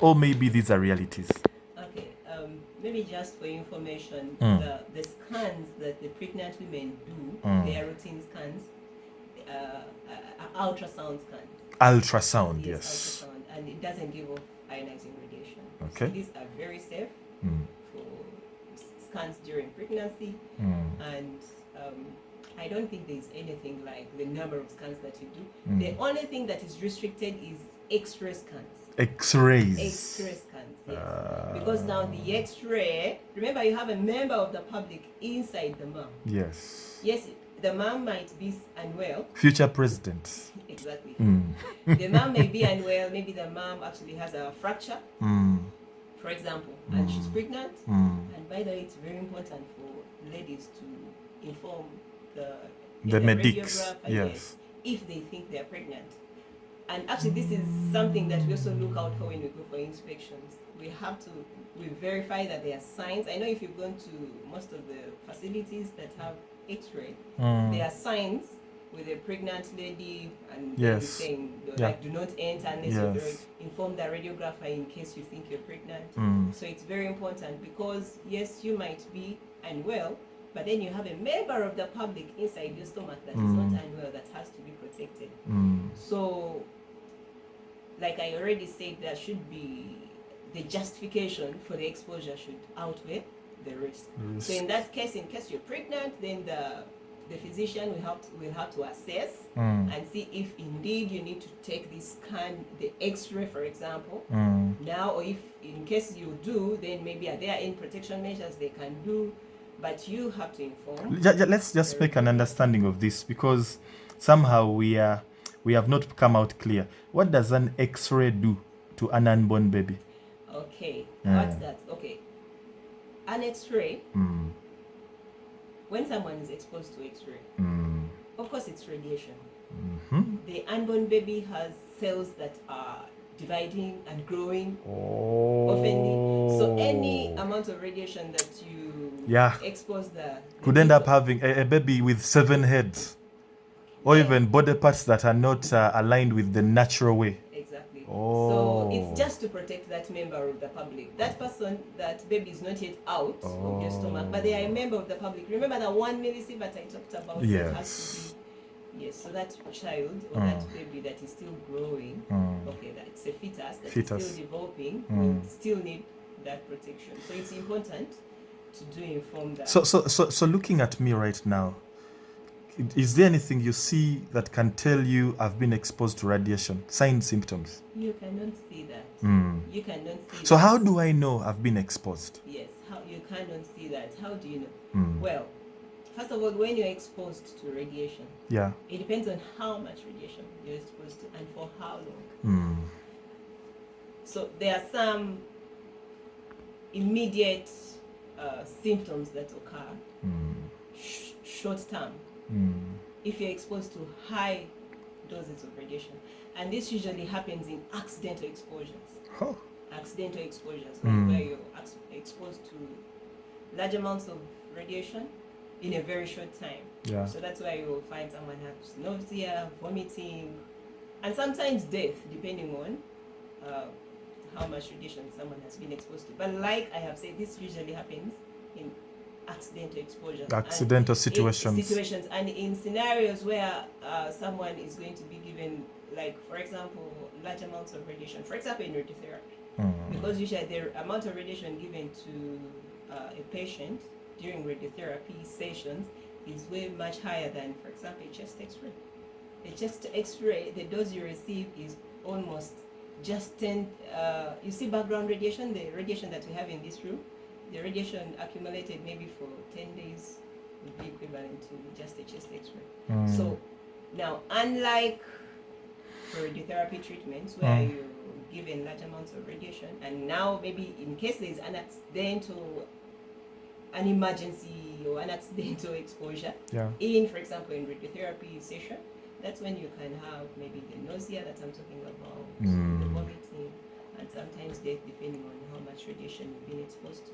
or maybe these are realities? Okay, maybe just for information, the scans that the pregnant women do, their routine scans, ultrasound scans. Ultrasound, Yes, yes. ultrasound, and it doesn't give off ionizing radiation. So Okay. these are very safe for scans during pregnancy, and I don't think there's anything like the number of scans that you do. The only thing that is restricted is X-ray scans. X-rays. X-ray scans, yes. Because now the X-ray, remember you have a member of the public inside the mom. Yes. Yes, the mom might be unwell. Future president. Exactly. The mom may be unwell. Maybe the mom actually has a fracture, for example, and she's pregnant. And by the way, it's very important for ladies to inform the medics. radiographer, Yes. if they think they're pregnant. And actually, this is something that we also look out for when we go for inspections. We verify that there are signs. I know if you've gone to most of the facilities that have X-ray, there are signs with a pregnant lady and saying, like, do not enter unless you inform the radiographer in case you think you're pregnant. So it's very important because, yes, you might be unwell, but then you have a member of the public inside your stomach that is not unwell, that has to be protected. So, like I already said, there should be the justification for the exposure should outweigh the risk. So in that case, in case you're pregnant, then the physician will have to assess and see if indeed you need to take this scan, the X-ray, for example, now, or if in case you do, then maybe are there any protection measures they can do, but you have to inform. Let's just make an understanding of this, because somehow we have not come out clear. What does an X-ray do to an unborn baby? Okay, what's that? Okay, an X-ray, when someone is exposed to X-ray, of course it's radiation. The unborn baby has cells that are dividing and growing often. So any amount of radiation that you expose the could end up having a baby with 7 heads, or even body parts that are not aligned with the natural way. Exactly. So it's just to protect that member of the public. That person, that baby is not yet out of your stomach, but they are a member of the public. Remember that 1 millisievert I talked about? Yes. It has to be, yes, so that child or that baby that is still growing, okay, that's a fetus that is still developing, will still need that protection. So it's important to do inform that. So looking at me right now, is there anything you see that can tell you I've been exposed to radiation? Signs, symptoms? You cannot see that. You cannot see so that. How do I know I've been exposed? Yes, you cannot see that. How do you know? Well, first of all, when you're exposed to radiation, it depends on how much radiation you're exposed to and for how long. So there are some immediate symptoms that occur short term if you're exposed to high doses of radiation, and this usually happens in accidental exposures. Accidental exposures, where you're exposed to large amounts of radiation in a very short time. So that's why you'll find someone has nausea, vomiting, and sometimes death, depending on how much radiation someone has been exposed to. But like I have said, this usually happens in accidental exposures. Accidental situations. And in scenarios where someone is going to be given, like, for example, large amounts of radiation, for example, in radiotherapy. Because usually the amount of radiation given to a patient during radiotherapy sessions is way much higher than, for example, a chest X-ray. A chest X-ray, the dose you receive is almost just 10, you see background radiation, the radiation that we have in this room, the radiation accumulated maybe for 10 days would be equivalent to just a chest X-ray. So now, unlike for radiotherapy treatments where you're given large amounts of radiation, and now maybe in case there's an emergency or an accidental exposure, for example, in radiotherapy session, that's when you can have maybe the nausea that I'm talking about, the vomiting, and sometimes death, depending on how much radiation you've been exposed to.